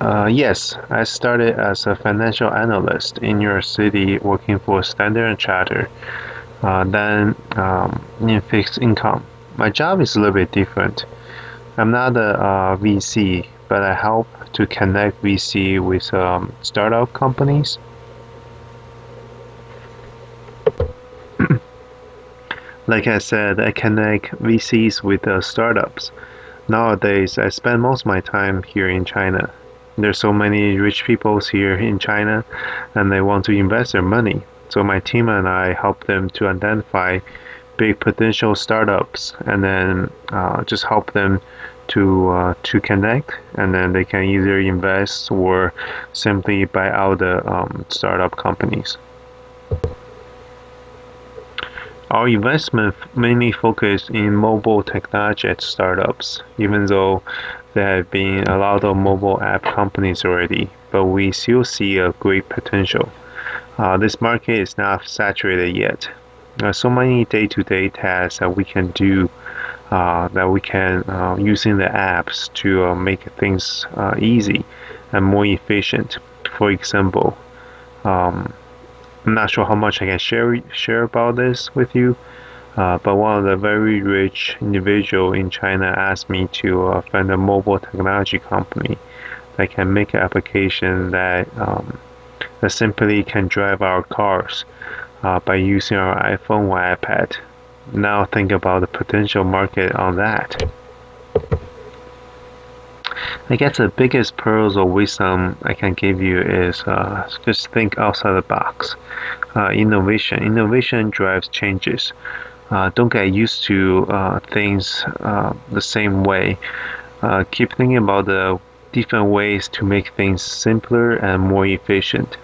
Yes, I started as a financial analyst in New York City working for Standard and Chartered, then in fixed income. My job is a little bit different. I'm not a VC, but I help to connect VC with startup companies. Like I said, I connect VCs with startups. Nowadays, I spend most of my time here in China. There's so many rich people here in China, and they want to invest their money. So my team and I help them to identify big potential startups, and then just help them to connect, and then they can either invest or simply buy out the startup companies. Our investment mainly focus in mobile technology at startups, even though there have been a lot of mobile app companies already, but we still see a great potential. This market is not saturated yet. So many day-to-day tasks that we can do, that we can using the apps to make things easy and more efficient. For example, um, I'm not sure how much I can share about this with you, but one of the very rich individual in China asked me to find a mobile technology company that can make an application that simply can drive our cars by using our iPhone or iPad. Now think about the potential market on that. I guess the biggest pearls of wisdom I can give you is just think outside the box. Innovation drives changes. Don't get used to things the same way. Keep thinking about the different ways to make things simpler and more efficient.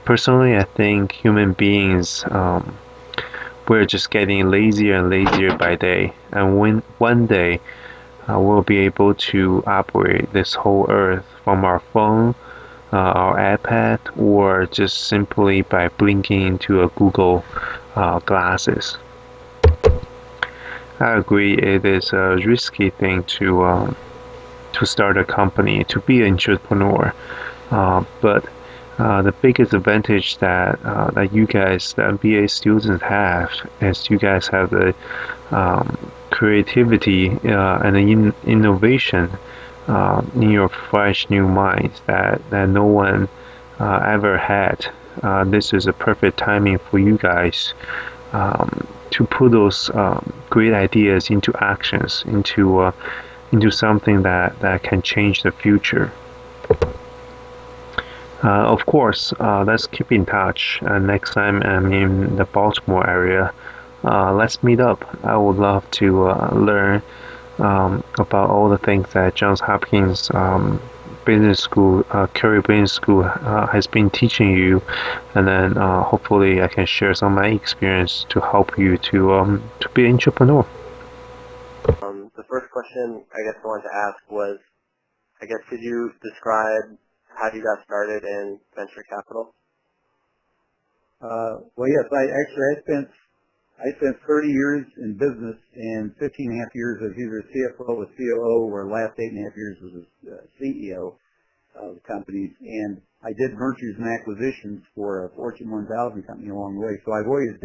Personally, I think human beings, we're just getting lazier and lazier by day, and when one day we'll be able to operate this whole earth from our phone, our iPad, or just simply by blinking into a Google glasses. I agree it is a risky thing to start a company, to be an entrepreneur. But the biggest advantage that you guys, the MBA students have, is you guys have the creativity and the innovation in your fresh new minds that no one ever had. This is a perfect timing for you guys to put those great ideas into actions, into something that can change the future. Of course, let's keep in touch. Next time I'm in the Baltimore area, let's meet up. I would love to learn about all the things that Johns Hopkins Business School, Career Business School has been teaching you, and then hopefully I can share some of my experience to help you to be an entrepreneur. The first question I guess I wanted to ask was, I guess, could you describe how you got started in venture capital? Well, yes, I spent 30 years in business and 15 and a half years as either CFO or COO, or last 8.5 years as a CEO of companies. And I did mergers and acquisitions for a Fortune 1000 company along the way. So I've always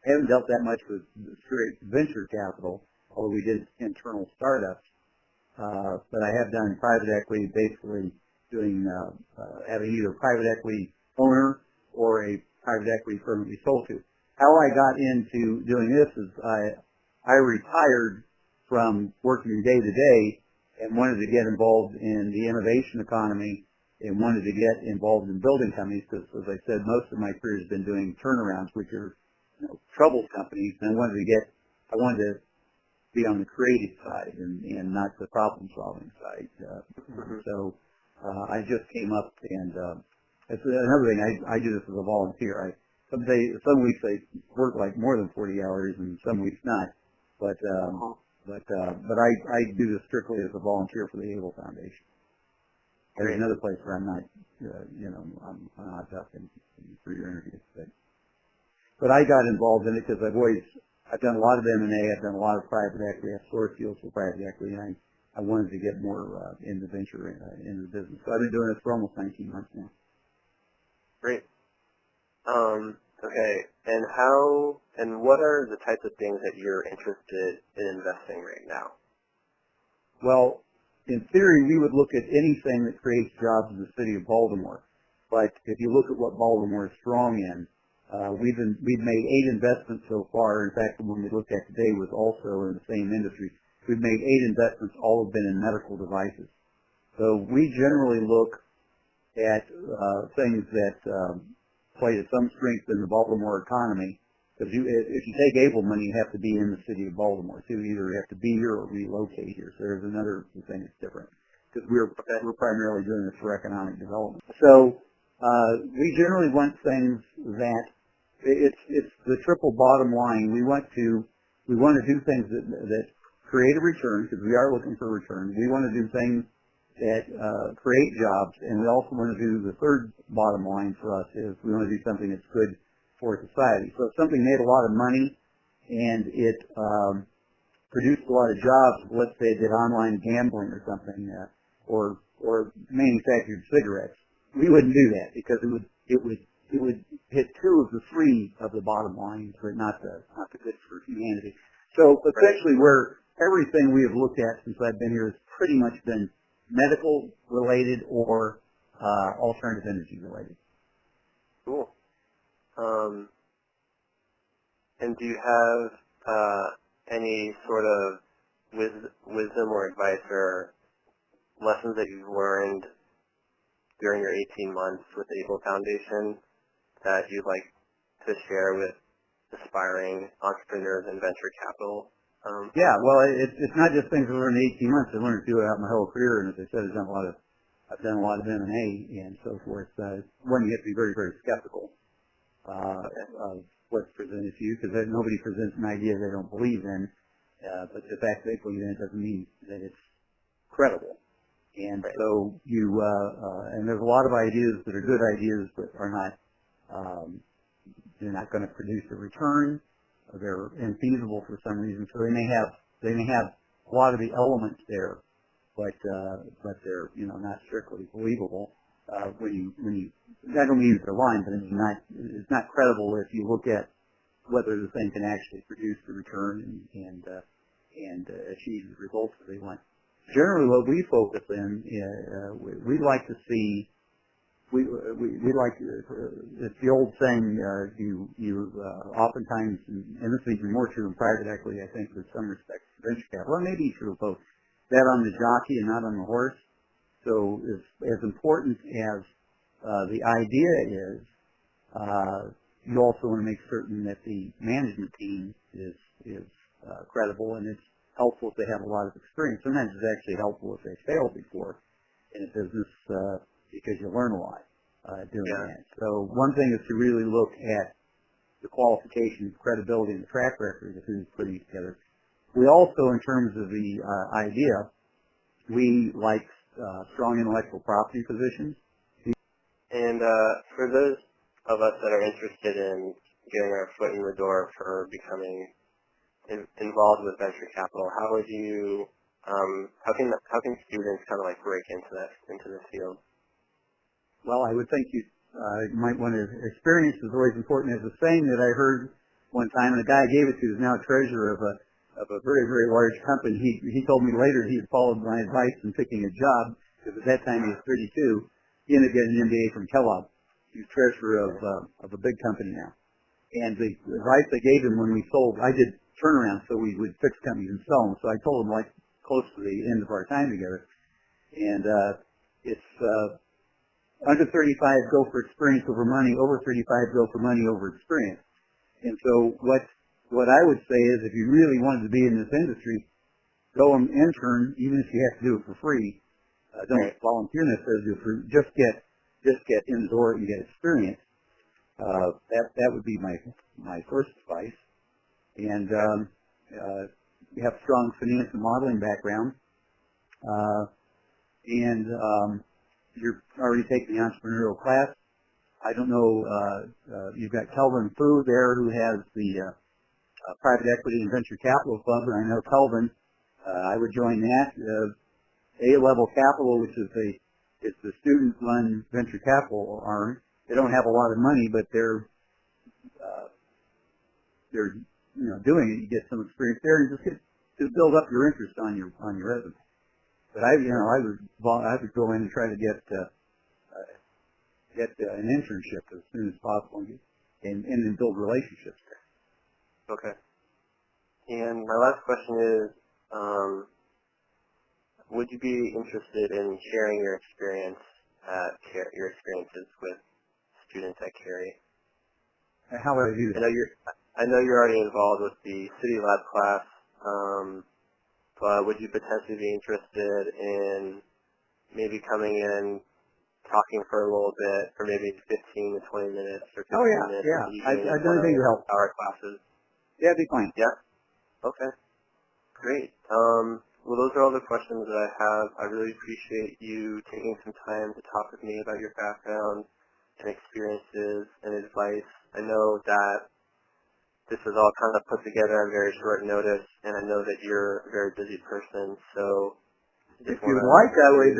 haven't dealt that much with straight venture capital, although we did internal startups. But I have done private equity, basically doing having either a private equity owner or a private equity firm that we sold to. How I got into doing this is I retired from working day to day and wanted to get involved in the innovation economy and wanted to get involved in building companies because, as I said, most of my career has been doing turnarounds, which are troubled companies, and I wanted to be on the creative side and not the problem-solving side. So I just came up, and it's another thing. I do this as a volunteer. Some weeks I work like more than 40 hours, and some weeks not. But I do this strictly as a volunteer for the Able Foundation. There's another place where I'm not, I'm not talking for your interview. But I got involved in it because I've done a lot of M&A. I've done a lot of private equity. I've sourced deals for private equity, and I wanted to get more in the venture, in the business. So I've been doing this for almost 19 months now. Great. Okay. And what are the types of things that you're interested in investing right now? Well, in theory, we would look at anything that creates jobs in the city of Baltimore. But if you look at what Baltimore is strong in, we've made 8 investments so far. In fact, the one we looked at today was also in the same industry. We've made 8 investments, all have been in medical devices. So we generally look at things that play to some strength in the Baltimore economy. Because if you take Able money, you have to be in the city of Baltimore. So you either have to be here or relocate here. So there's another thing that's different. Because we're primarily doing this for economic development. So we generally want things that it's the triple bottom line. We want to do things that create a return, because we are looking for return. We want to do things that create jobs, and we also want to do the third bottom line for us is we want to do something that's good for society. So if something made a lot of money and it produced a lot of jobs, let's say it did online gambling or something, or manufactured cigarettes, we wouldn't do that because it would hit 2 of the 3 of the bottom line, but not the good for humanity. So essentially, where everything we have looked at since I've been here has pretty much been medical related or alternative energy related. Cool. And do you have any sort of wisdom or advice or lessons that you've learned during your 18 months with the Able Foundation that you'd like to share with aspiring entrepreneurs and venture capital? Yeah, well, it's not just things I learned in 18 months. I learned throughout my whole career, and as I said, I've done a lot of M&A and so forth. One, you have to be very, very skeptical of what's presented to you, because nobody presents an idea they don't believe in. But the fact that they believe in it doesn't mean that it's credible. And so and there's a lot of ideas that are good ideas, but are not, they're not going to produce a return. They're infeasible for some reason, so they may have a lot of the elements there, but they're not strictly believable. When you I don't mean they're lying, but it's not credible if you look at whether the thing can actually produce the return and achieve the results that they want. Generally, what we focus in, we'd like to see. We like, it's the old saying, oftentimes, and this is even more true in private equity, I think, with some respects, venture capital, and maybe true of both, bet on the jockey and not on the horse. So as important as the idea is, you also want to make certain that the management team is credible, and it's helpful if they have a lot of experience. Sometimes it's actually helpful if they failed before in a business, because you learn a lot doing that. So one thing is to really look at the qualifications, credibility, and the track record of who's putting it together. We also, in terms of the idea, we like strong intellectual property positions. And for those of us that are interested in getting our foot in the door for becoming involved with venture capital, how would you, how can students kind of like break into this field? Well, I would think you might want to experience is always important. There's a saying that I heard one time, and the guy I gave it to is now treasurer of a very, very large company. He told me later he had followed my advice in picking a job, because at that time he was 32. He ended up getting an MBA from Kellogg. He's treasurer of a big company now. And the advice I gave him when we sold, I did turnaround, so we would fix companies and sell them. So I told him, like, close to the end of our time together, and it's under 35, go for experience over money. Over 35, go for money over experience. And so what I would say is, if you really wanted to be in this industry, go and intern, even if you have to do it for free. Don't volunteer necessarily do it for just get in the door and get experience. That would be my first advice. And you have a strong finance and modeling background, and you're already taking the entrepreneurial class. I don't know, you've got Kelvin Fu there, who has the private equity and venture capital club, and I know Kelvin, I would join that. A-Level Capital, which is it's the student-run venture capital arm. They don't have a lot of money, but they're doing it. You get some experience there, and just build up your interest on your resume. But I would go in and try to get an internship as soon as possible, and then build relationships there. Okay. And my last question is, would you be interested in sharing your experiences with students at Cary? How would I do that? I know you're already involved with the City Lab class, but would you potentially be interested in maybe coming in, talking for a little bit, for maybe 15 to 20 minutes or 15 minutes? Yeah. I've done anything to help. Our classes. Yeah, it'd be fine. Yeah. Okay. Great. Well, those are all the questions that I have. I really appreciate you taking some time to talk with me about your background and experiences and advice. I know that this was all kind of put together on very short notice, and I know that you're a very busy person, so if you'd like, I would.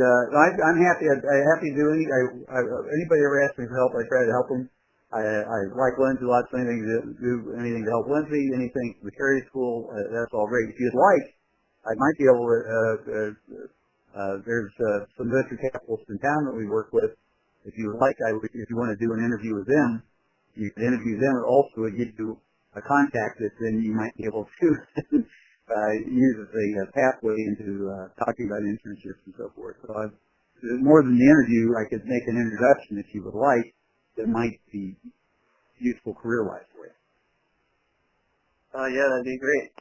I'm happy. I'm happy to do anybody ever asks me for help, I try to help them. I like Lindsay lots. Anything to help Lindsay, anything for the Cary School. That's all great. If you'd like, I might be able to. There's some venture capitalists in town that we work with. If you would like, if you want to do an interview with them, you can interview them. It also would give you a contact that then you might be able to use as a pathway into talking about internships and so forth. So more than the interview, I could make an introduction if you would like that might be useful career-wise for you. Yeah, that'd be great.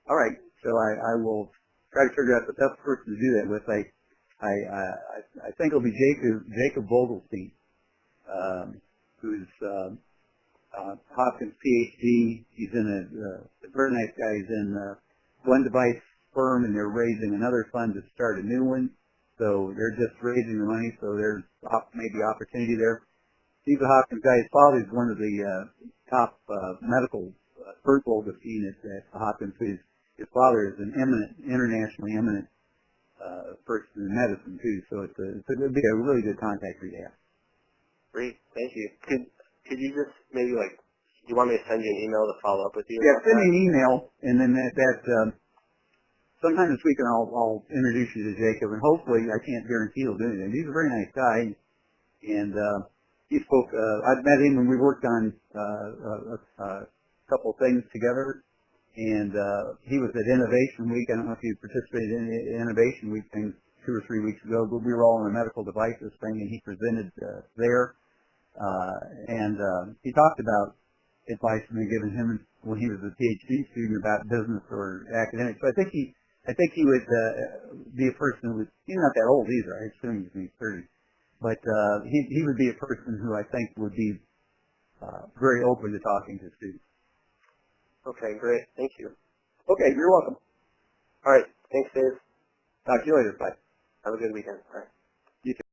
All right. So I will try to figure out the best person to do that with. I think it'll be Jacob Vogelstein, who's Hopkins PhD. He's in a very nice guy. He's in one device firm, and they're raising another fund to start a new one. So they're just raising the money. So there's maybe opportunity there. He's a Hopkins guy. His father is one of the top medical Bert Vogelstein at Hopkins. His father is an internationally eminent person in medicine too. So it would be a really good contact for you to have. Great, thank you. Could you just maybe you want me to send you an email to follow up with you? Yeah, send me an email, and then sometime this week, and I'll introduce you to Jacob, and hopefully I can't guarantee he'll do anything. He's a very nice guy, and he spoke. I've met him, and we worked on a couple of things together. And he was at Innovation Week. I don't know if you participated in the Innovation Week thing 2 or 3 weeks ago, but we were all in a medical devices thing, and he presented there. And he talked about advice being given him when he was a PhD student about business or academics. So I think he would be a person who was, he's not that old either. I assume he's in his 30s. But he would be a person who I think would be very open to talking to students. Okay, great. Thank you. Okay, you're welcome. All right. Thanks, Dave. Talk to you later. Bye. Have a good weekend. All right. You too.